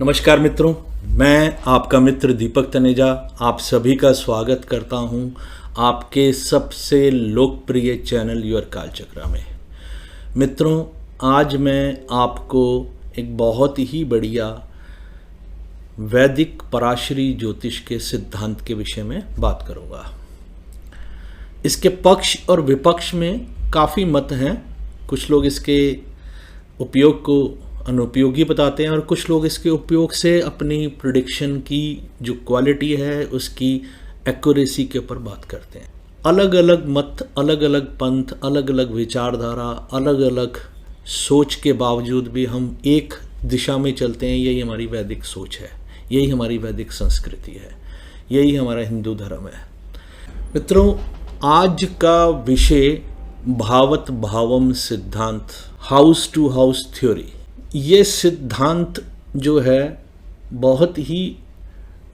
नमस्कार मित्रों, मैं आपका मित्र दीपक तनेजा आप सभी का स्वागत करता हूं आपके सबसे लोकप्रिय चैनल योर कालचक्र में। मित्रों, आज मैं आपको एक बहुत ही बढ़िया वैदिक पराशरी ज्योतिष के सिद्धांत के विषय में बात करूंगा। इसके पक्ष और विपक्ष में काफ़ी मत हैं। कुछ लोग इसके उपयोग को अनुपयोगी बताते हैं और कुछ लोग इसके उपयोग से अपनी प्रेडिक्शन की जो क्वालिटी है उसकी एक्यूरेसी के ऊपर बात करते हैं। अलग अलग मत, अलग अलग पंथ, अलग अलग विचारधारा, अलग अलग सोच के बावजूद भी हम एक दिशा में चलते हैं। यही हमारी वैदिक सोच है, यही हमारी वैदिक संस्कृति है, यही हमारा हिंदू धर्म है। मित्रों, आज का विषय भावत भावम सिद्धांत, हाउस टू हाउस थ्योरी। ये सिद्धांत जो है बहुत ही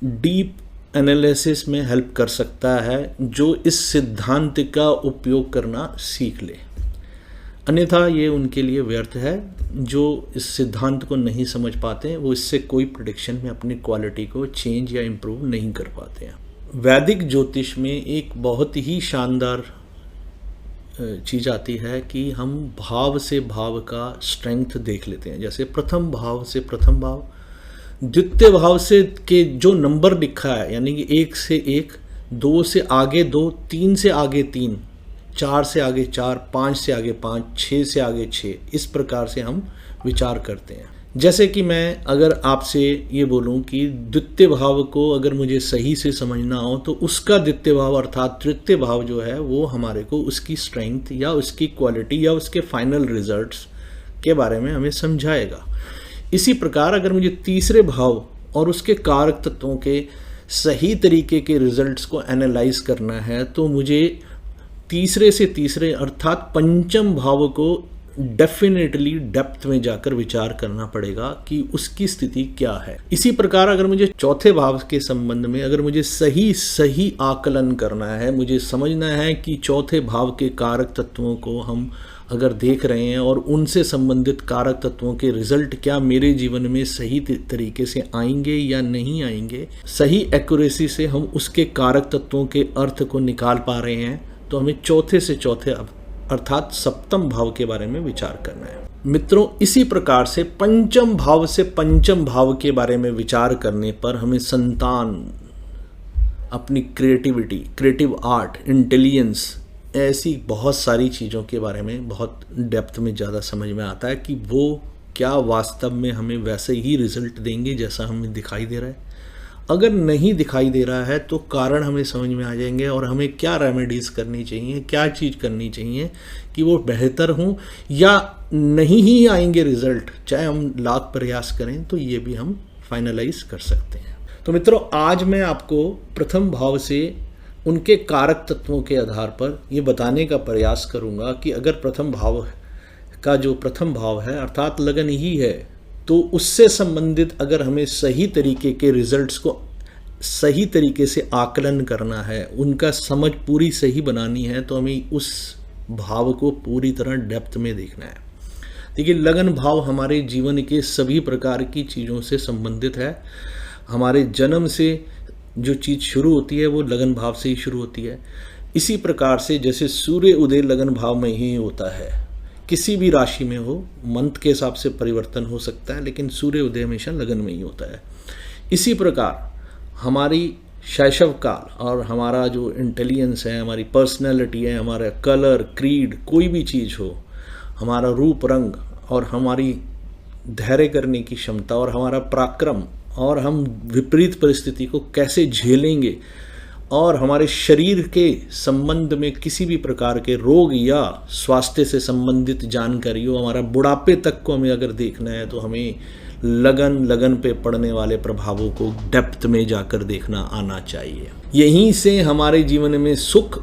डीप एनालिसिस में हेल्प कर सकता है जो इस सिद्धांत का उपयोग करना सीख ले। अन्यथा ये उनके लिए व्यर्थ है। जो इस सिद्धांत को नहीं समझ पाते हैं वो इससे कोई प्रेडिक्शन में अपनी क्वालिटी को चेंज या इम्प्रूव नहीं कर पाते हैं। वैदिक ज्योतिष में एक बहुत ही शानदार चीज़ आती है कि हम भाव से भाव का स्ट्रेंथ देख लेते हैं। जैसे प्रथम भाव से प्रथम भाव, द्वितीय भाव से के जो नंबर लिखा है, यानी कि 1 से 1, 2 से आगे 2, 3 से आगे 3, 4 से आगे 4, 5 से आगे 5, 6 से आगे 6, इस प्रकार से हम विचार करते हैं। जैसे कि मैं अगर आपसे ये बोलूं कि द्वितीय भाव को अगर मुझे सही से समझना हो तो उसका द्वितीय भाव अर्थात तृतीय भाव जो है वो हमारे को उसकी स्ट्रेंथ या उसकी क्वालिटी या उसके फाइनल रिजल्ट्स के बारे में हमें समझाएगा। इसी प्रकार अगर मुझे तीसरे भाव और उसके कारक तत्वों के सही तरीके के रिजल्ट्स को एनालाइज करना है तो मुझे तीसरे से तीसरे अर्थात पंचम भाव को डेफिनेटली डेप्थ में जाकर विचार करना पड़ेगा कि उसकी स्थिति क्या है। इसी प्रकार अगर मुझे चौथे भाव के संबंध में अगर मुझे सही आकलन करना है, मुझे समझना है कि चौथे भाव के कारक तत्वों को हम अगर देख रहे हैं और उनसे संबंधित कारक तत्वों के रिजल्ट क्या मेरे जीवन में सही तरीके से आएंगे या नहीं आएंगे, सही एक्यूरेसी से हम उसके कारक तत्वों के अर्थ को निकाल पा रहे हैं, तो हमें चौथे से चौथे अर्थात सप्तम भाव के बारे में विचार करना है। मित्रों, इसी प्रकार से पंचम भाव से पंचम भाव के बारे में विचार करने पर हमें संतान, अपनी क्रिएटिविटी, क्रिएटिव आर्ट, इंटेलिजेंस, ऐसी बहुत सारी चीज़ों के बारे में बहुत डेप्थ में ज़्यादा समझ में आता है कि वो क्या वास्तव में हमें वैसे ही रिजल्ट देंगे जैसा हमें दिखाई दे रहा है। अगर नहीं दिखाई दे रहा है तो कारण हमें समझ में आ जाएंगे और हमें क्या रेमेडीज़ करनी चाहिए, क्या चीज़ करनी चाहिए कि वो बेहतर हों, या नहीं ही आएंगे रिजल्ट, चाहे हम लाख प्रयास करें तो ये भी हम फाइनलाइज कर सकते हैं। तो मित्रों, आज मैं आपको प्रथम भाव से उनके कारक तत्वों के आधार पर ये बताने का प्रयास करूँगा कि अगर प्रथम भाव का जो प्रथम भाव है अर्थात लगन ही है, तो उससे संबंधित अगर हमें सही तरीके के रिजल्ट्स को सही तरीके से आकलन करना है, उनका समझ पूरी सही बनानी है, तो हमें उस भाव को पूरी तरह डेप्थ में देखना है। देखिए, लगन भाव हमारे जीवन के सभी प्रकार की चीज़ों से संबंधित है। हमारे जन्म से जो चीज़ शुरू होती है वो लगन भाव से ही शुरू होती है। इसी प्रकार से जैसे सूर्य उदय लगन भाव में ही होता है, किसी भी राशि में हो, मंथ के हिसाब से परिवर्तन हो सकता है, लेकिन सूर्य उदय हमेशा लगन में ही होता है। इसी प्रकार हमारी शैशव काल और हमारा जो इंटेलिजेंस है, हमारी पर्सनैलिटी है, हमारा कलर, क्रीड, कोई भी चीज़ हो, हमारा रूप रंग और हमारी धैर्य करने की क्षमता और हमारा पराक्रम और हम विपरीत परिस्थिति को कैसे झेलेंगे और हमारे शरीर के संबंध में किसी भी प्रकार के रोग या स्वास्थ्य से संबंधित जानकारी हो, हमारा बुढ़ापे तक को हमें अगर देखना है तो हमें लगन पे पड़ने वाले प्रभावों को डेप्थ में जाकर देखना आना चाहिए। यहीं से हमारे जीवन में सुख,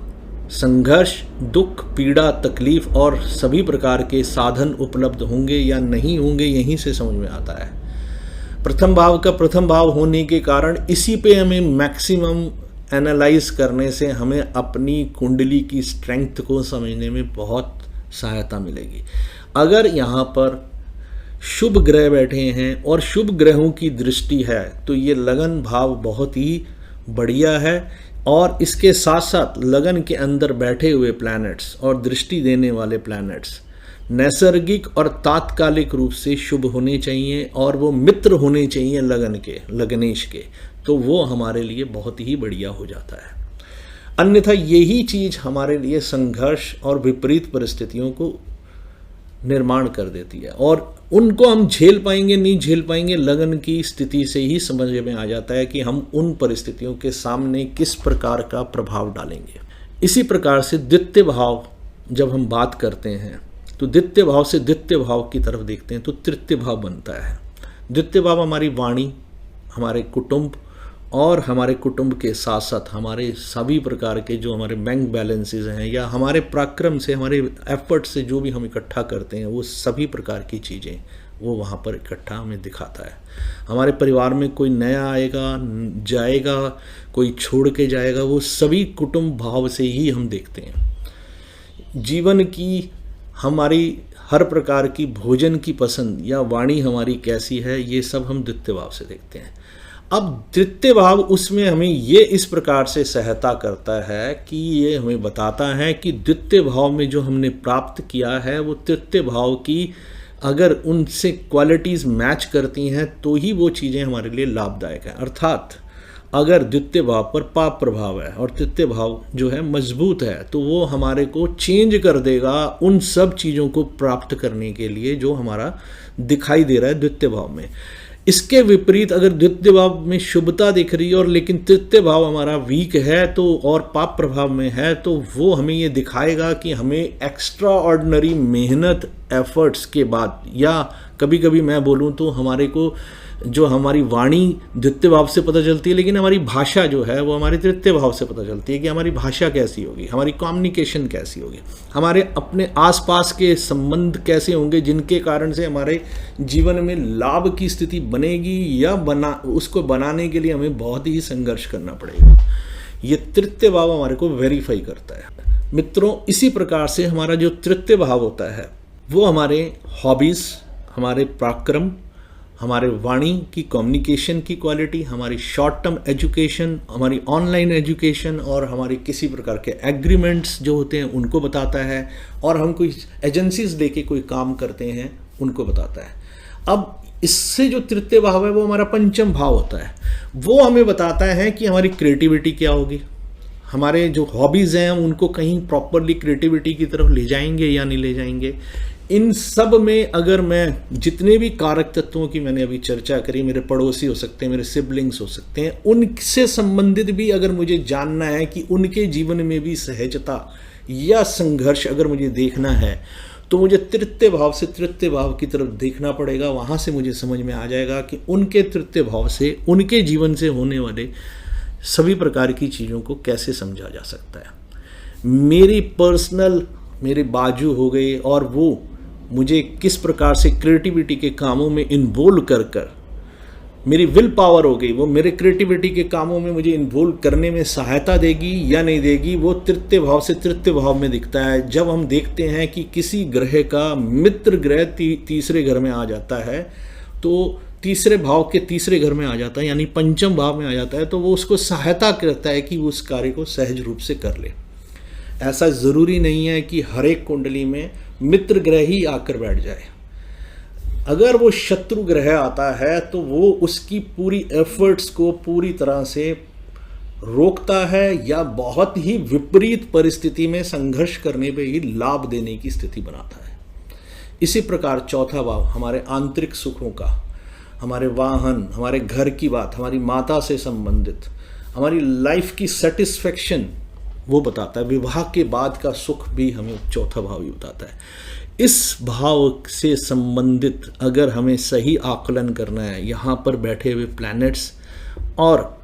संघर्ष, दुख, पीड़ा, तकलीफ और सभी प्रकार के साधन उपलब्ध होंगे या नहीं होंगे, यहीं से समझ में आता है। प्रथम भाव का प्रथम भाव होने के कारण इसी पे हमें मैक्सिमम एनालाइज करने से हमें अपनी कुंडली की स्ट्रेंथ को समझने में बहुत सहायता मिलेगी। अगर यहाँ पर शुभ ग्रह बैठे हैं और शुभ ग्रहों की दृष्टि है, तो ये लगन भाव बहुत ही बढ़िया है। और इसके साथ साथ लगन के अंदर बैठे हुए प्लैनेट्स और दृष्टि देने वाले प्लैनेट्स नैसर्गिक और तात्कालिक रूप से शुभ होने चाहिए और वो मित्र होने चाहिए लगन के, लगनेश के, तो वो हमारे लिए बहुत ही बढ़िया हो जाता है। अन्यथा यही चीज़ हमारे लिए संघर्ष और विपरीत परिस्थितियों को निर्माण कर देती है, और उनको हम झेल पाएंगे नहीं झेल पाएंगे, लगन की स्थिति से ही समझ में आ जाता है कि हम उन परिस्थितियों के सामने किस प्रकार का प्रभाव डालेंगे। इसी प्रकार से द्वितीय भाव जब हम बात करते हैं तो द्वितीय भाव से द्वितीय भाव की तरफ देखते हैं तो तृतीय भाव बनता है। द्वितीय भाव हमारी वाणी, हमारे कुटुंब और हमारे कुटुंब के साथ साथ हमारे सभी प्रकार के जो हमारे बैंक बैलेंसेस हैं या हमारे पराक्रम से, हमारे एफर्ट से जो भी हम इकट्ठा करते हैं, वो सभी प्रकार की चीज़ें वो वहाँ पर इकट्ठा हमें दिखाता है। हमारे परिवार में कोई नया आएगा जाएगा, कोई छोड़ के जाएगा, वो सभी कुटुंब भाव से ही हम देखते हैं। जीवन की हमारी हर प्रकार की भोजन की पसंद या वाणी हमारी कैसी है, ये सब हम द्वितीय भाव से देखते हैं। अब तृतीय भाव उसमें हमें ये इस प्रकार से सहायता करता है कि ये हमें बताता है कि द्वितीय भाव में जो हमने प्राप्त किया है वो तृतीय भाव की अगर उनसे क्वालिटीज़ मैच करती हैं तो ही वो चीज़ें हमारे लिए लाभदायक हैं। अर्थात अगर द्वितीय भाव पर पाप प्रभाव है और तृतीय भाव जो है मजबूत है तो वो हमारे को चेंज कर देगा उन सब चीज़ों को प्राप्त करने के लिए जो हमारा दिखाई दे रहा है द्वितीय भाव में। इसके विपरीत अगर द्वितीय भाव में शुभता दिख रही है और लेकिन तृतीय भाव हमारा वीक है तो और पाप प्रभाव में है, तो वो हमें ये दिखाएगा कि हमें एक्स्ट्रा ऑर्डिनरी मेहनत एफर्ट्स के बाद, या कभी कभी मैं बोलूँ तो हमारे को जो हमारी वाणी द्वितीय भाव से पता चलती है, लेकिन हमारी भाषा जो है वो हमारी तृतीय भाव से पता चलती है कि हमारी भाषा कैसी होगी, हमारी कम्युनिकेशन कैसी होगी, हमारे अपने आसपास के संबंध कैसे होंगे जिनके कारण से हमारे जीवन में लाभ की स्थिति बनेगी या उसको बनाने के लिए हमें बहुत ही संघर्ष करना पड़ेगा। ये तृतीय भाव हमारे को वेरीफाई करता है। मित्रों, इसी प्रकार से हमारा जो तृतीय भाव होता है वो हमारे हॉबीज़, हमारे पराक्रम, हमारे वाणी की कम्युनिकेशन की क्वालिटी, हमारी शॉर्ट टर्म एजुकेशन, हमारी ऑनलाइन एजुकेशन और हमारी किसी प्रकार के एग्रीमेंट्स जो होते हैं उनको बताता है, और हम कोई एजेंसीज लेके कोई काम करते हैं उनको बताता है। अब इससे जो तृतीय भाव है वो हमारा पंचम भाव होता है, वो हमें बताता है कि हमारी क्रिएटिविटी क्या होगी, हमारे जो हॉबीज़ हैं उनको कहीं प्रॉपरली क्रिएटिविटी की तरफ ले जाएंगे या नहीं ले जाएंगे। इन सब में अगर मैं जितने भी कारक तत्वों की मैंने अभी चर्चा करी, मेरे पड़ोसी हो सकते हैं, मेरे सिबलिंग्स हो सकते हैं, उनसे संबंधित भी अगर मुझे जानना है कि उनके जीवन में भी सहजता या संघर्ष अगर मुझे देखना है तो मुझे तृतीय भाव से तृतीय भाव की तरफ देखना पड़ेगा। वहाँ से मुझे समझ में आ जाएगा कि उनके तृतीय भाव से उनके जीवन से होने वाले सभी प्रकार की चीज़ों को कैसे समझा जा सकता है। मेरी पर्सनल मेरे बाजू हो गए और वो मुझे किस प्रकार से क्रिएटिविटी के कामों में इन्वॉल्व कर मेरी विल पावर हो गई, वो मेरे क्रिएटिविटी के कामों में मुझे इन्वॉल्व करने में सहायता देगी या नहीं देगी, वो तृतीय भाव से तृतीय भाव में दिखता है। जब हम देखते हैं कि किसी ग्रह का मित्र ग्रह तीसरे घर में आ जाता है, तो तीसरे भाव के तीसरे घर में आ जाता है यानी पंचम भाव में आ जाता है, तो वो उसको सहायता करता है कि वो उस कार्य को सहज रूप से कर ले। ऐसा ज़रूरी नहीं है कि हर एक कुंडली में मित्र ग्रह ही आकर बैठ जाए। अगर वो शत्रु ग्रह आता है तो वो उसकी पूरी एफर्ट्स को पूरी तरह से रोकता है या बहुत ही विपरीत परिस्थिति में संघर्ष करने पे ही लाभ देने की स्थिति बनाता है। इसी प्रकार चौथा भाव हमारे आंतरिक सुखों का, हमारे वाहन, हमारे घर की बात, हमारी माता से संबंधित, हमारी लाइफ की सेटिस्फेक्शन वो बताता है। विवाह के बाद का सुख भी हमें चौथा भाव ही बताता है। इस भाव से संबंधित अगर हमें सही आकलन करना है, यहाँ पर बैठे हुए प्लैनेट्स और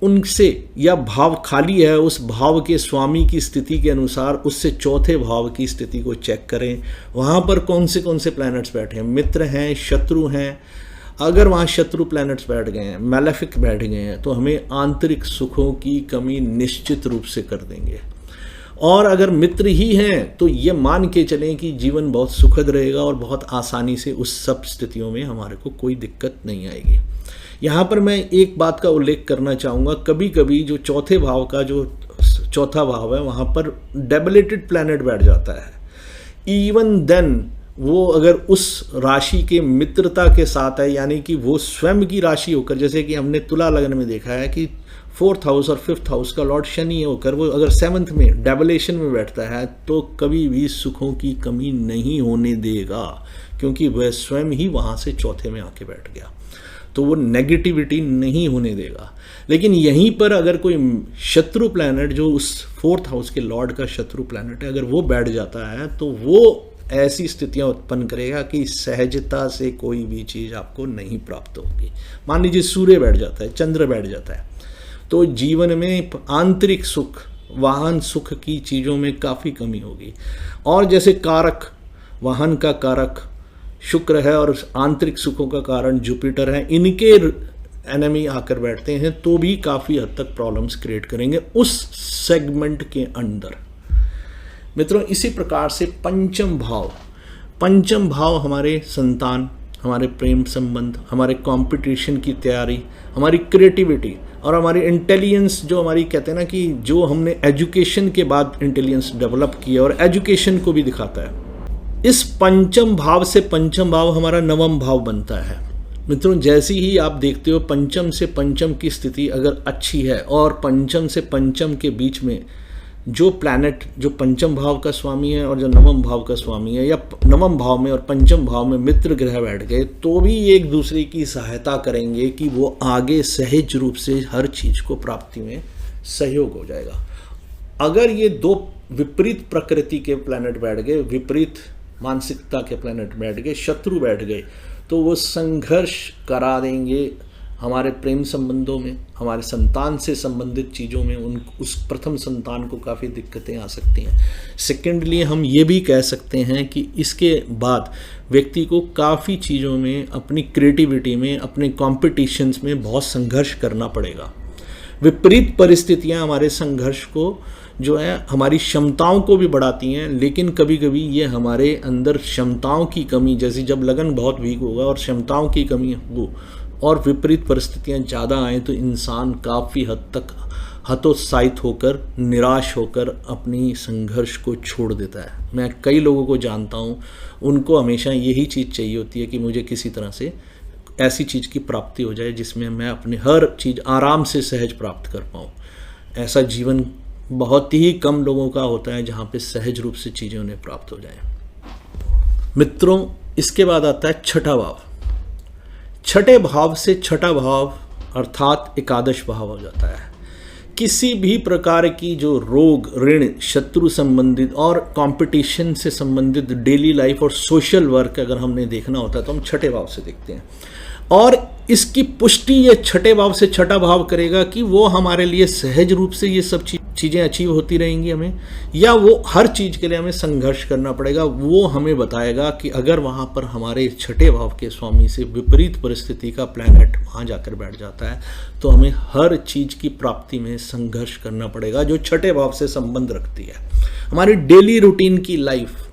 उनसे, या भाव खाली है उस भाव के स्वामी की स्थिति के अनुसार उससे चौथे भाव की स्थिति को चेक करें। वहाँ पर कौन से प्लैनेट्स बैठे हैं, मित्र हैं, शत्रु हैं। अगर वहाँ शत्रु प्लैनेट्स बैठ गए हैं, मैलेफिक बैठ गए हैं, तो हमें आंतरिक सुखों की कमी निश्चित रूप से कर देंगे। और अगर मित्र ही हैं तो ये मान के चलें कि जीवन बहुत सुखद रहेगा और बहुत आसानी से उस सब स्थितियों में हमारे को कोई दिक्कत नहीं आएगी। यहाँ पर मैं एक बात का उल्लेख करना चाहूँगा, कभी कभी जो चौथे भाव का जो चौथा भाव है वहाँ पर डेबिलेटेड प्लैनेट बैठ जाता है। इवन देन वो अगर उस राशि के मित्रता के साथ है, यानी कि वो स्वयं की राशि होकर, जैसे कि हमने तुला लग्न में देखा है कि 4th हाउस और 5th हाउस का लॉर्ड शनि होकर वो अगर 7th में डेबिलेशन में बैठता है तो कभी भी सुखों की कमी नहीं होने देगा, क्योंकि वह स्वयं ही वहाँ से चौथे में आके बैठ गया, तो वो नेगेटिविटी नहीं होने देगा। लेकिन यहीं पर अगर कोई शत्रु प्लैनेट जो उस 4th हाउस के लॉर्ड का शत्रु प्लैनेट है, अगर वो बैठ जाता है तो वो ऐसी स्थितियां उत्पन्न करेगा कि सहजता से कोई भी चीज़ आपको नहीं प्राप्त होगी। मान लीजिए सूर्य बैठ जाता है, चंद्र बैठ जाता है, तो जीवन में आंतरिक सुख, वाहन सुख की चीज़ों में काफ़ी कमी होगी। और जैसे कारक, वाहन का कारक शुक्र है और आंतरिक सुखों का कारण जुपिटर है, इनके एनिमी आकर बैठते हैं तो भी काफ़ी हद तक प्रॉब्लम्स क्रिएट करेंगे उस सेगमेंट के अंदर। मित्रों, इसी प्रकार से पंचम भाव हमारे संतान, हमारे प्रेम संबंध, हमारे कंपटीशन की तैयारी, हमारी क्रिएटिविटी और हमारी इंटेलिजेंस, जो हमारी कहते हैं ना कि जो हमने एजुकेशन के बाद इंटेलिजेंस डेवलप किया और एजुकेशन को भी दिखाता है। इस पंचम भाव से पंचम भाव हमारा नवम भाव बनता है। मित्रों, जैसे ही आप देखते हो पंचम से पंचम की स्थिति अगर अच्छी है और पंचम से पंचम के बीच में जो प्लैनेट जो पंचम भाव का स्वामी है और जो नवम भाव का स्वामी है, या नवम भाव में और पंचम भाव में मित्र ग्रह बैठ गए तो भी एक दूसरे की सहायता करेंगे कि वो आगे सहज रूप से हर चीज़ को प्राप्ति में सहयोग हो जाएगा। अगर ये दो विपरीत प्रकृति के प्लैनेट बैठ गए, विपरीत मानसिकता के प्लैनेट बैठ गए, शत्रु बैठ गए, तो वो संघर्ष करा देंगे हमारे प्रेम संबंधों में, हमारे संतान से संबंधित चीज़ों में। उस प्रथम संतान को काफ़ी दिक्कतें आ सकती हैं। सेकेंडली हम ये भी कह सकते हैं कि इसके बाद व्यक्ति को काफ़ी चीज़ों में, अपनी क्रिएटिविटी में, अपने कॉम्पिटिशन्स में बहुत संघर्ष करना पड़ेगा। विपरीत परिस्थितियाँ हमारे संघर्ष को जो है हमारी क्षमताओं को भी बढ़ाती हैं, लेकिन कभी कभी ये हमारे अंदर क्षमताओं की कमी, जैसे जब लगन बहुत वीक होगा और क्षमताओं की कमी हो और विपरीत परिस्थितियां ज़्यादा आएँ तो इंसान काफ़ी हद तक हतोत्साहित होकर, निराश होकर अपनी संघर्ष को छोड़ देता है। मैं कई लोगों को जानता हूँ, उनको हमेशा यही चीज़ चाहिए होती है कि मुझे किसी तरह से ऐसी चीज़ की प्राप्ति हो जाए जिसमें मैं अपनी हर चीज़ आराम से सहज प्राप्त कर पाऊँ। ऐसा जीवन बहुत ही कम लोगों का होता है जहाँ पे सहज रूप से चीज़ें उन्हें प्राप्त हो जाए। मित्रों, इसके बाद आता है छठा भाव। छठे भाव से छठा भाव अर्थात एकादश भाव हो जाता है। किसी भी प्रकार की जो रोग, ऋण, शत्रु संबंधित और कंपटीशन से संबंधित डेली लाइफ और सोशल वर्क अगर हमने देखना होता है तो हम छठे भाव से देखते हैं, और इसकी पुष्टि ये छठे भाव से छठा भाव करेगा कि वो हमारे लिए सहज रूप से ये सब चीज़ें अचीव होती रहेंगी हमें, या वो हर चीज़ के लिए हमें संघर्ष करना पड़ेगा। वो हमें बताएगा कि अगर वहाँ पर हमारे छठे भाव के स्वामी से विपरीत परिस्थिति का प्लैनेट वहाँ जाकर बैठ जाता है तो हमें हर चीज़ की प्राप्ति में संघर्ष करना पड़ेगा जो छठे भाव से संबंध रखती है। हमारी डेली रूटीन की लाइफ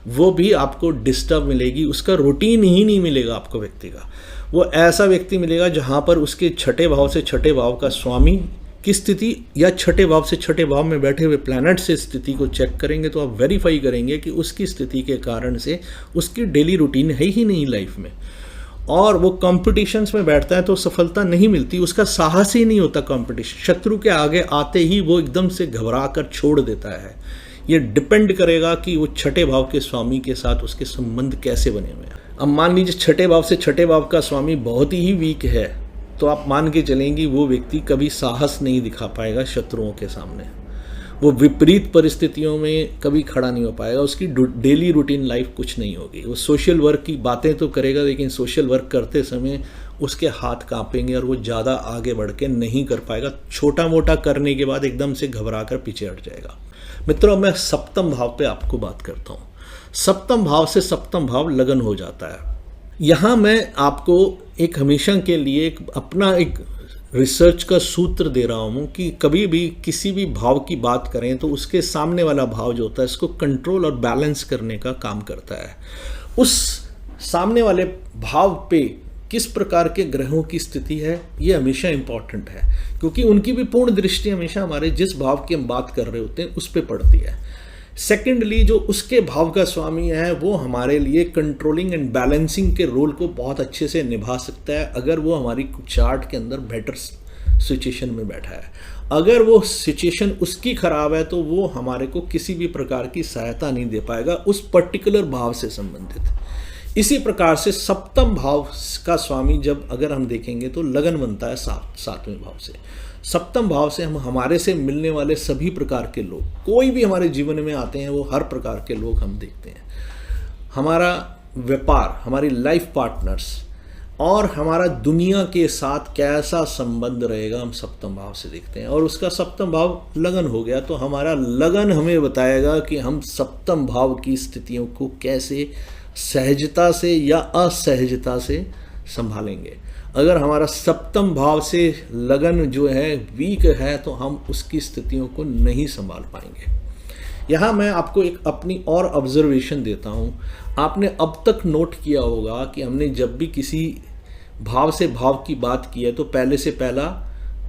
वो भी आपको डिस्टर्ब मिलेगी, उसका रूटीन ही नहीं मिलेगा आपको व्यक्ति का। वो ऐसा व्यक्ति मिलेगा जहाँ पर उसके छठे भाव से छठे भाव का स्वामी की स्थिति या छठे भाव से छठे भाव में बैठे हुए प्लैनेट से स्थिति को चेक करेंगे तो आप वेरीफाई करेंगे कि उसकी स्थिति के कारण से उसकी डेली रूटीन है ही नहीं लाइफ में, और वो कॉम्पिटिशन्स में बैठता है तो सफलता नहीं मिलती, उसका साहस ही नहीं होता कॉम्पिटिशन। शत्रु के आगे आते ही वो एकदम से घबरा कर छोड़ देता है। ये डिपेंड करेगा कि वो छठे भाव के स्वामी के साथ उसके संबंध कैसे बने हुए हैं। अब मान लीजिए छठे भाव से छठे भाव का स्वामी बहुत ही वीक है तो आप मान के चलेंगे वो व्यक्ति कभी साहस नहीं दिखा पाएगा शत्रुओं के सामने, वो विपरीत परिस्थितियों में कभी खड़ा नहीं हो पाएगा, उसकी डेली रूटीन लाइफ कुछ नहीं होगी। वो सोशल वर्क की बातें तो करेगा लेकिन सोशल वर्क करते समय उसके हाथ कांपेंगे और वो ज़्यादा आगे बढ़ के नहीं कर पाएगा, छोटा मोटा करने के बाद एकदम से घबरा कर पीछे हट जाएगा। मित्रों, मैं सप्तम भाव पे आपको बात करता हूँ। सप्तम भाव से सप्तम भाव लगन हो जाता है। यहाँ मैं आपको एक हमेशा के लिए अपना एक रिसर्च का सूत्र दे रहा हूँ कि कभी भी किसी भी भाव की बात करें तो उसके सामने वाला भाव जो होता है इसको कंट्रोल और बैलेंस करने का काम करता है। उस सामने वाले भाव पे किस प्रकार के ग्रहों की स्थिति है ये हमेशा इम्पॉर्टेंट है, क्योंकि उनकी भी पूर्ण दृष्टि हमेशा हमारे जिस भाव की हम बात कर रहे होते हैं उस पर पड़ती है। सेकेंडली, जो उसके भाव का स्वामी है वो हमारे लिए कंट्रोलिंग एंड बैलेंसिंग के रोल को बहुत अच्छे से निभा सकता है अगर वो हमारी चार्ट के अंदर बेटर सिचुएशन में बैठा है। अगर वो सिचुएशन उसकी खराब है तो वो हमारे को किसी भी प्रकार की सहायता नहीं दे पाएगा उस पर्टिकुलर भाव से संबंधित। इसी प्रकार से सप्तम भाव का स्वामी जब अगर हम देखेंगे तो लगन बनता है सातवें भाव से। सप्तम भाव से हम हमारे से मिलने वाले सभी प्रकार के लोग, कोई भी हमारे जीवन में आते हैं, वो हर प्रकार के लोग हम देखते हैं। हमारा व्यापार, हमारी लाइफ पार्टनर्स और हमारा दुनिया के साथ कैसा संबंध रहेगा हम सप्तम भाव से देखते हैं। और उसका सप्तम भाव लगन हो गया तो हमारा लगन हमें बताएगा कि हम सप्तम भाव की स्थितियों को कैसे सहजता से या असहजता से संभालेंगे। अगर हमारा सप्तम भाव से लगन जो है वीक है तो हम उसकी स्थितियों को नहीं संभाल पाएंगे। यहाँ मैं आपको एक अपनी और ऑब्जर्वेशन देता हूँ। आपने अब तक नोट किया होगा कि हमने जब भी किसी भाव से भाव की बात की है तो पहले से पहला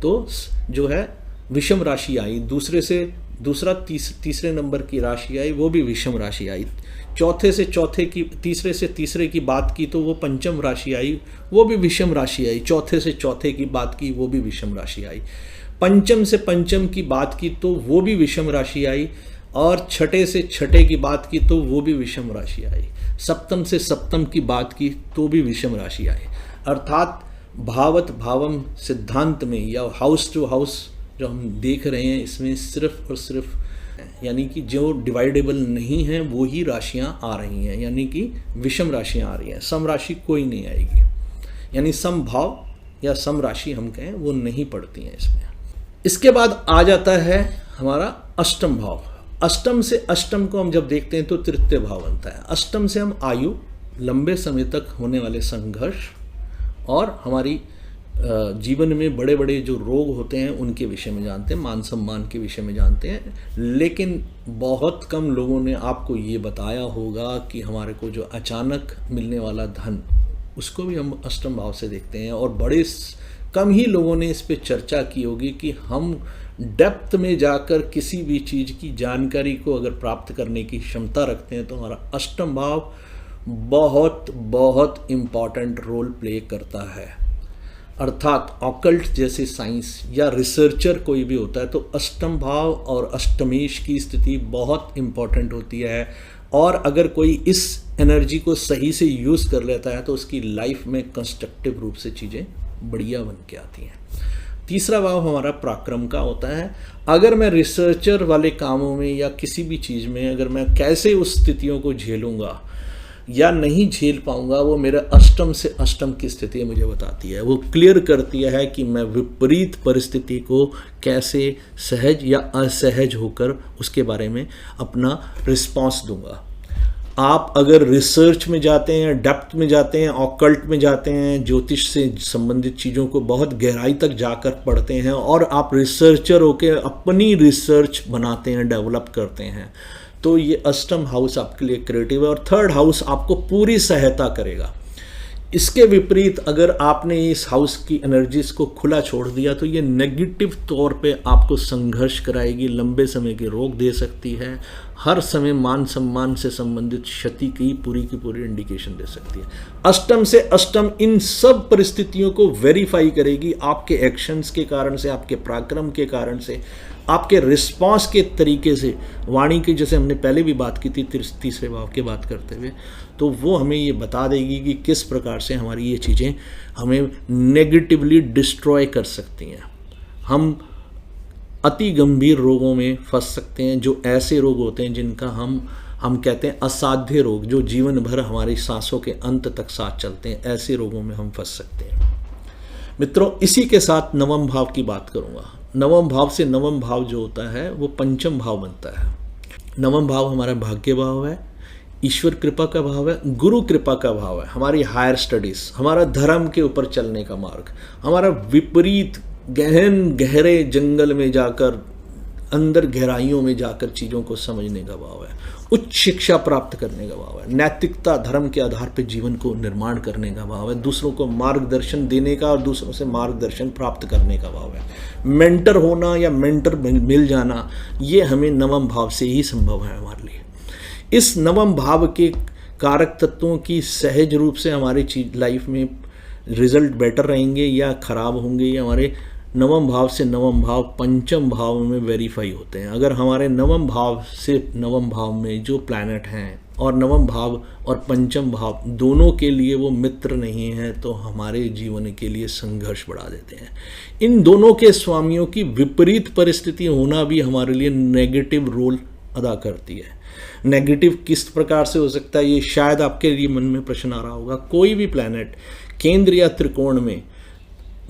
तो जो है विषम राशि आई, दूसरे से दूसरा तीसरे नंबर की राशि आई, वो भी विषम राशि आई। चौथे से चौथे की, तीसरे से तीसरे की बात की तो वो पंचम राशि आई, वो भी विषम राशि आई। चौथे से चौथे की बात की, वो भी विषम राशि आई। पंचम से पंचम की बात की तो वो भी विषम राशि आई, और छठे से छठे की बात की तो वो भी विषम राशि आई। सप्तम से सप्तम की बात की तो भी विषम राशि आई। अर्थात भावत भावम सिद्धांत में या हाउस टू हाउस जो हम देख रहे हैं इसमें सिर्फ और सिर्फ यानी कि जो डिवाइडेबल नहीं है वो ही राशियां आ रही हैं, यानी कि विषम राशियां आ रही हैं, सम राशि कोई नहीं आएगी। यानी सम भाव या सम राशि हम कहें वो नहीं पड़ती हैं इसमें। इसके बाद आ जाता है हमारा अष्टम भाव। अष्टम से अष्टम को हम जब देखते हैं तो तृतीय भाव बनता है। अष्टम से हम आयु, लंबे समय तक होने वाले संघर्ष और हमारी जीवन में बड़े बड़े जो रोग होते हैं उनके विषय में जानते हैं, मान सम्मान के विषय में जानते हैं। लेकिन बहुत कम लोगों ने आपको ये बताया होगा कि हमारे को जो अचानक मिलने वाला धन उसको भी हम अष्टम भाव से देखते हैं। और बड़े कम ही लोगों ने इस पे चर्चा की होगी कि हम डेप्थ में जाकर किसी भी चीज़ की जानकारी को अगर प्राप्त करने की क्षमता रखते हैं तो हमारा अष्टम भाव बहुत बहुत इम्पॉर्टेंट रोल प्ले करता है। अर्थात ऑकल्ट जैसे साइंस या रिसर्चर कोई भी होता है तो अष्टम भाव और अष्टमेश की स्थिति बहुत इम्पॉर्टेंट होती है। और अगर कोई इस एनर्जी को सही से यूज़ कर लेता है तो उसकी लाइफ में कंस्ट्रक्टिव रूप से चीज़ें बढ़िया बन के आती हैं। तीसरा भाव हमारा पराक्रम का होता है। अगर मैं रिसर्चर वाले कामों में या किसी भी चीज़ में अगर मैं कैसे उस स्थितियों को झेलूँगा या नहीं झेल पाऊंगा, वो मेरा अष्टम से अष्टम की स्थिति मुझे बताती है। वो क्लियर करती है कि मैं विपरीत परिस्थिति को कैसे सहज या असहज होकर उसके बारे में अपना रिस्पॉन्स दूंगा। आप अगर रिसर्च में जाते हैं, डेप्थ में जाते हैं, ऑकल्ट में जाते हैं, ज्योतिष से संबंधित चीज़ों को बहुत गहराई तक जाकर पढ़ते हैं और आप रिसर्चर होकर अपनी रिसर्च बनाते हैं, डेवलप करते हैं, तो ये अष्टम हाउस आपके लिए क्रिएटिव है और थर्ड हाउस आपको पूरी सहायता करेगा। इसके विपरीत अगर आपने इस हाउस की एनर्जीज को खुला छोड़ दिया तो ये नेगेटिव तौर पे आपको संघर्ष कराएगी, लंबे समय के रोग दे सकती है, हर समय मान सम्मान से संबंधित क्षति की पूरी इंडिकेशन दे सकती है। अष्टम से अष्टम इन सब परिस्थितियों को वेरीफाई करेगी आपके एक्शंस के कारण से, आपके पराक्रम के कारण से, आपके रिस्पॉन्स के तरीके से। वाणी की जैसे हमने पहले भी बात की थी तीसरे भाव की बात करते हुए, तो वो हमें ये बता देगी कि किस प्रकार से हमारी ये चीज़ें हमें नेगेटिवली डिस्ट्रॉय कर सकती हैं। हम अति गंभीर रोगों में फंस सकते हैं, जो ऐसे रोग होते हैं जिनका हम कहते हैं असाध्य रोग, जो जीवन भर हमारी सांसों के अंत तक साथ चलते हैं, ऐसे रोगों में हम फंस सकते हैं। मित्रों, इसी के साथ नवम भाव की बात करूँगा। नवम भाव से नवम भाव जो होता है वो पंचम भाव बनता है। नवम भाव हमारा भाग्य भाव है, ईश्वर कृपा का भाव है, गुरु कृपा का भाव है, हमारी हायर स्टडीज़, हमारा धर्म के ऊपर चलने का मार्ग, हमारा विपरीत गहन गहरे जंगल में जाकर, अंदर गहराइयों में जाकर चीज़ों को समझने का भाव है। उच्च शिक्षा प्राप्त करने का भाव है। नैतिकता, धर्म के आधार पर जीवन को निर्माण करने का भाव है। दूसरों को मार्गदर्शन देने का और दूसरों से मार्गदर्शन प्राप्त करने का भाव है। मेंटर होना या मेंटर मिल जाना, ये हमें नवम भाव से ही संभव है हमारे लिए। इस नवम भाव के कारक तत्वों की सहज रूप से हमारी लाइफ में रिजल्ट बेटर रहेंगे या खराब होंगे, ये हमारे नवम भाव से नवम भाव पंचम भाव में वेरीफाई होते हैं। अगर हमारे नवम भाव से नवम भाव में जो प्लैनेट हैं और नवम भाव और पंचम भाव दोनों के लिए वो मित्र नहीं हैं, तो हमारे जीवन के लिए संघर्ष बढ़ा देते हैं। इन दोनों के स्वामियों की विपरीत परिस्थिति होना भी हमारे लिए नेगेटिव रोल अदा करती है। नेगेटिव किस प्रकार से हो सकता है, ये शायद आपके लिए मन में प्रश्न आ रहा होगा। कोई भी प्लैनेट केंद्र या त्रिकोण में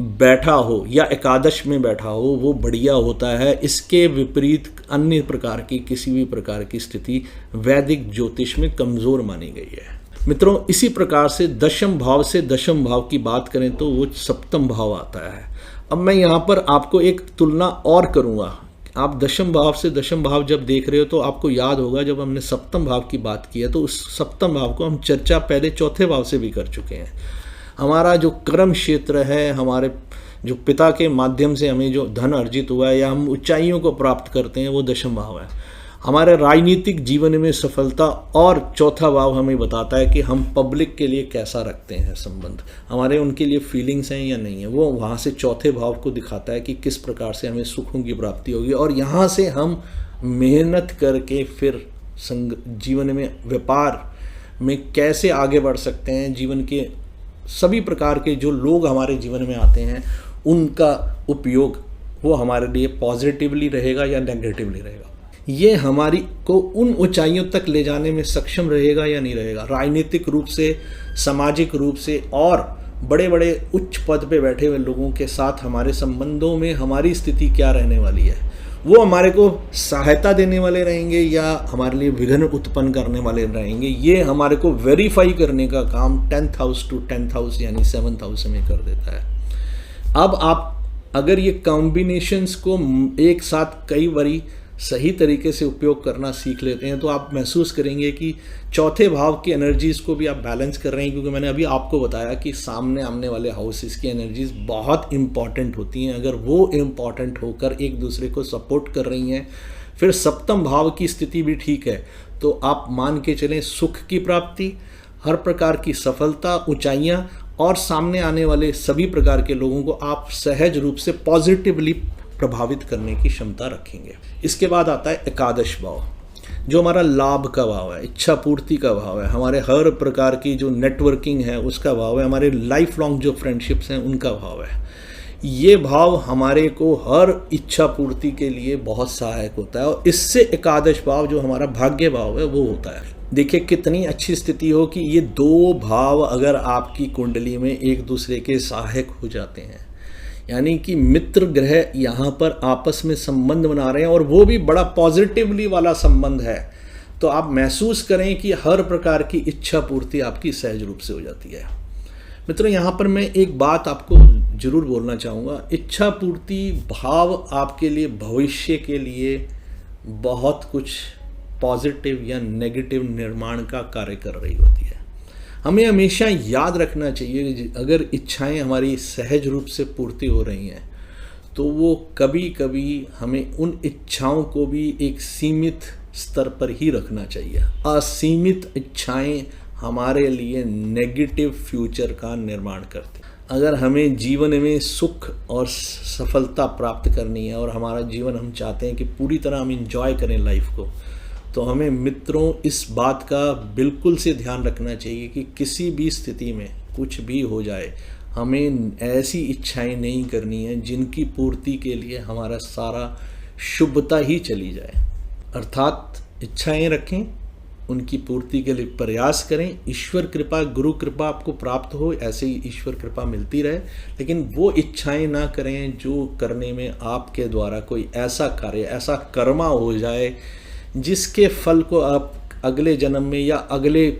बैठा हो या एकादश में बैठा हो, वो बढ़िया होता है। इसके विपरीत अन्य प्रकार की किसी भी प्रकार की स्थिति वैदिक ज्योतिष में कमज़ोर मानी गई है। मित्रों, इसी प्रकार से दशम भाव से दशम भाव की बात करें तो वो सप्तम भाव आता है। अब मैं यहाँ पर आपको एक तुलना और करूँगा। आप दशम भाव से दशम भाव जब देख रहे हो तो आपको याद होगा जब हमने सप्तम भाव की बात की है तो उस सप्तम भाव को हम चर्चा पहले चौथे भाव से भी कर चुके हैं। हमारा जो कर्म क्षेत्र है, हमारे जो पिता के माध्यम से हमें जो धन अर्जित हुआ है या हम ऊंचाइयों को प्राप्त करते हैं, वो दशम भाव है। हमारे राजनीतिक जीवन में सफलता, और चौथा भाव हमें बताता है कि हम पब्लिक के लिए कैसा रखते हैं संबंध, हमारे उनके लिए फीलिंग्स हैं या नहीं है। वो वहाँ से चौथे भाव को दिखाता है कि किस प्रकार से हमें सुखों की प्राप्ति होगी, और यहाँ से हम मेहनत करके फिर जीवन में, व्यापार में कैसे आगे बढ़ सकते हैं। जीवन के सभी प्रकार के जो लोग हमारे जीवन में आते हैं, उनका उपयोग वो हमारे लिए पॉजिटिवली रहेगा या नेगेटिवली रहेगा, ये हमारी को उन ऊंचाइयों तक ले जाने में सक्षम रहेगा या नहीं रहेगा। राजनीतिक रूप से, सामाजिक रूप से और बड़े बड़े उच्च पद पे बैठे हुए लोगों के साथ हमारे संबंधों में हमारी स्थिति क्या रहने वाली है। वो हमारे को सहायता देने वाले रहेंगे या हमारे लिए विघ्न उत्पन्न करने वाले रहेंगे, ये हमारे को वेरीफाई करने का काम 10th house to 10th house यानी 7th हाउस में कर देता है। अब आप अगर ये कॉम्बिनेशंस को एक साथ कई बारी सही तरीके से उपयोग करना सीख लेते हैं तो आप महसूस करेंगे कि चौथे भाव की एनर्जीज़ को भी आप बैलेंस कर रहे हैं, क्योंकि मैंने अभी आपको बताया कि सामने आने वाले हाउसेस की एनर्जीज़ बहुत इंपॉर्टेंट होती हैं। अगर वो इंपॉर्टेंट होकर एक दूसरे को सपोर्ट कर रही हैं, फिर सप्तम भाव की स्थिति भी ठीक है, तो आप मान के चलें सुख की प्राप्ति, हर प्रकार की सफलता, ऊंचाइयाँ और सामने आने वाले सभी प्रकार के लोगों को आप सहज रूप से पॉजिटिवली प्रभावित करने की क्षमता रखेंगे। इसके बाद आता है एकादश भाव, जो हमारा लाभ का भाव है, इच्छा पूर्ति का भाव है, हमारे हर प्रकार की जो नेटवर्किंग है उसका भाव है, हमारे लाइफ लॉन्ग जो फ्रेंडशिप्स हैं उनका भाव है। ये भाव हमारे को हर इच्छा पूर्ति के लिए बहुत सहायक होता है, और इससे एकादश भाव जो हमारा भाग्य भाव है वो होता है। देखिए कितनी अच्छी स्थिति हो कि ये दो भाव अगर आपकी कुंडली में एक दूसरे के सहायक हो जाते हैं, यानी कि मित्र ग्रह यहाँ पर आपस में संबंध बना रहे हैं और वो भी बड़ा पॉजिटिवली वाला संबंध है, तो आप महसूस करें कि हर प्रकार की इच्छा पूर्ति आपकी सहज रूप से हो जाती है। मित्रों, यहाँ पर मैं एक बात आपको जरूर बोलना चाहूँगा। इच्छा पूर्ति भाव आपके लिए भविष्य के लिए बहुत कुछ पॉजिटिव या नेगेटिव निर्माण का कार्य कर रही होती है। हमें हमेशा याद रखना चाहिए कि अगर इच्छाएं हमारी सहज रूप से पूर्ति हो रही हैं तो वो कभी कभी हमें उन इच्छाओं को भी एक सीमित स्तर पर ही रखना चाहिए। असीमित इच्छाएं हमारे लिए नेगेटिव फ्यूचर का निर्माण करती हैं। अगर हमें जीवन में सुख और सफलता प्राप्त करनी है और हमारा जीवन हम चाहते हैं कि पूरी तरह हम इंजॉय करें लाइफ को, तो हमें मित्रों इस बात का बिल्कुल से ध्यान रखना चाहिए कि किसी भी स्थिति में कुछ भी हो जाए, हमें ऐसी इच्छाएं नहीं करनी है जिनकी पूर्ति के लिए हमारा सारा शुभता ही चली जाए। अर्थात इच्छाएं रखें, उनकी पूर्ति के लिए प्रयास करें। ईश्वर कृपा, गुरु कृपा आपको प्राप्त हो, ऐसे ही ईश्वर कृपा मिलती रहे, लेकिन वो इच्छाएं ना करें जो करने में आपके द्वारा कोई ऐसा कार्य, ऐसा कर्मा हो जाए जिसके फल को आप अगले जन्म में या अगले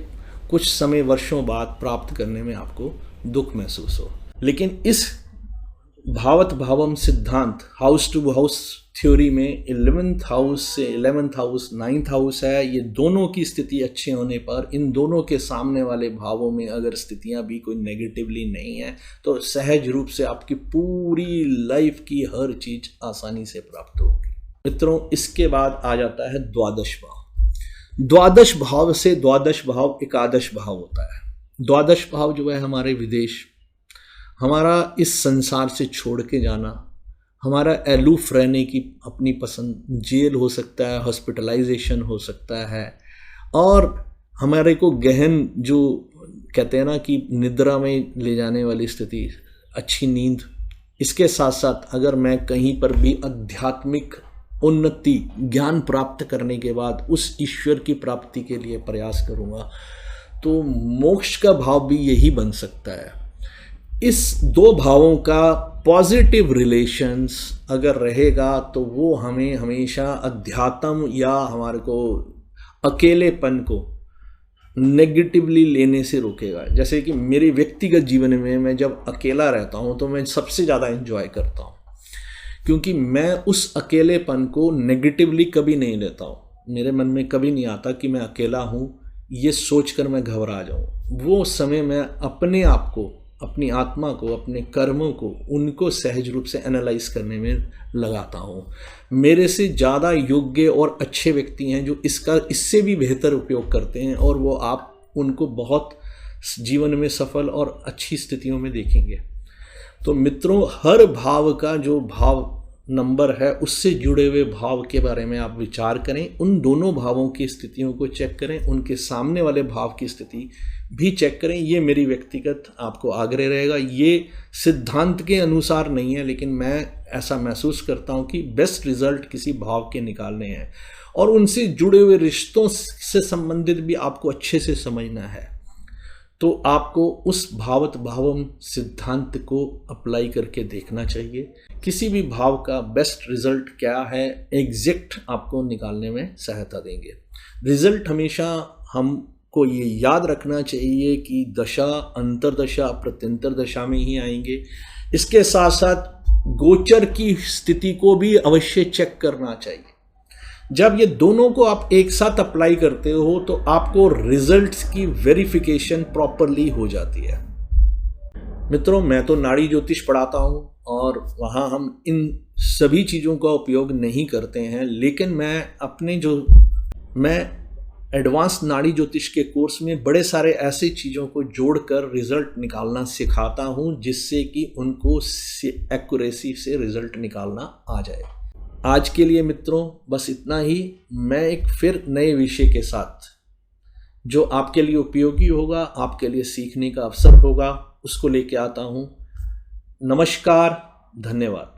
कुछ समय वर्षों बाद प्राप्त करने में आपको दुख महसूस हो। लेकिन इस भावत भावम सिद्धांत, हाउस टू हाउस थ्योरी में 11th हाउस से 11th हाउस 9th हाउस है। ये दोनों की स्थिति अच्छे होने पर इन दोनों के सामने वाले भावों में अगर स्थितियां भी कोई नेगेटिवली नहीं है तो सहज रूप से आपकी पूरी लाइफ की हर चीज आसानी से प्राप्त होगी। मित्रों, इसके बाद आ जाता है द्वादश भाव। द्वादश भाव से द्वादश भाव एकादश भाव होता है। द्वादश भाव जो है हमारे विदेश, हमारा इस संसार से छोड़ के जाना, हमारा एलूफ रहने की अपनी पसंद, जेल हो सकता है, हॉस्पिटलाइजेशन हो सकता है, और हमारे को गहन जो कहते हैं ना कि निद्रा में ले जाने वाली स्थिति, अच्छी नींद। इसके साथ साथ अगर मैं कहीं पर भी आध्यात्मिक उन्नति, ज्ञान प्राप्त करने के बाद उस ईश्वर की प्राप्ति के लिए प्रयास करूँगा तो मोक्ष का भाव भी यही बन सकता है। इस दो भावों का पॉजिटिव रिलेशंस अगर रहेगा तो वो हमें हमेशा अध्यात्म या हमारे को अकेलेपन को नेगेटिवली लेने से रोकेगा। जैसे कि मेरे व्यक्तिगत जीवन में मैं जब अकेला रहता हूँ तो मैं सबसे ज़्यादा एंजॉय करता हूँ, क्योंकि मैं उस अकेलेपन को नेगेटिवली कभी नहीं लेता हूँ। मेरे मन में कभी नहीं आता कि मैं अकेला हूँ, ये सोचकर मैं घबरा जाऊँ। वो समय मैं अपने आप को, अपनी आत्मा को, अपने कर्मों को, उनको सहज रूप से एनालाइज करने में लगाता हूँ। मेरे से ज़्यादा योग्य और अच्छे व्यक्ति हैं जो इससे भी बेहतर उपयोग करते हैं, और वो आप उनको बहुत जीवन में सफल और अच्छी स्थितियों में देखेंगे। तो मित्रों, हर भाव का जो भाव नंबर है उससे जुड़े हुए भाव के बारे में आप विचार करें, उन दोनों भावों की स्थितियों को चेक करें, उनके सामने वाले भाव की स्थिति भी चेक करें। ये मेरी व्यक्तिगत आपको आग्रह रहेगा। ये सिद्धांत के अनुसार नहीं है, लेकिन मैं ऐसा महसूस करता हूँ कि बेस्ट रिजल्ट किसी भाव के निकालने हैं, और उनसे जुड़े हुए रिश्तों से संबंधित भी आपको अच्छे से समझना है। तो आपको उस भावत भावम सिद्धांत को अप्लाई करके देखना चाहिए। किसी भी भाव का बेस्ट रिजल्ट क्या है, एग्जैक्ट आपको निकालने में सहायता देंगे। रिजल्ट हमेशा हमको ये याद रखना चाहिए कि दशा, अंतरदशा, प्रत्यंतर दशा में ही आएंगे। इसके साथ साथ गोचर की स्थिति को भी अवश्य चेक करना चाहिए। जब ये दोनों को आप एक साथ अप्लाई करते हो तो आपको रिजल्ट्स की वेरिफिकेशन प्रॉपरली हो जाती है। मित्रों, मैं तो नाड़ी ज्योतिष पढ़ाता हूँ और वहाँ हम इन सभी चीज़ों का उपयोग नहीं करते हैं, लेकिन मैं एडवांस नाड़ी ज्योतिष के कोर्स में बड़े सारे ऐसे चीज़ों को जोड़कर रिजल्ट निकालना सिखाता हूँ, जिससे कि उनको एक्यूरेसी से रिजल्ट निकालना आ जाए। आज के लिए मित्रों बस इतना ही। मैं एक फिर नए विषय के साथ, जो आपके लिए उपयोगी होगा, आपके लिए सीखने का अवसर होगा, उसको लेके आता हूँ। नमस्कार, धन्यवाद।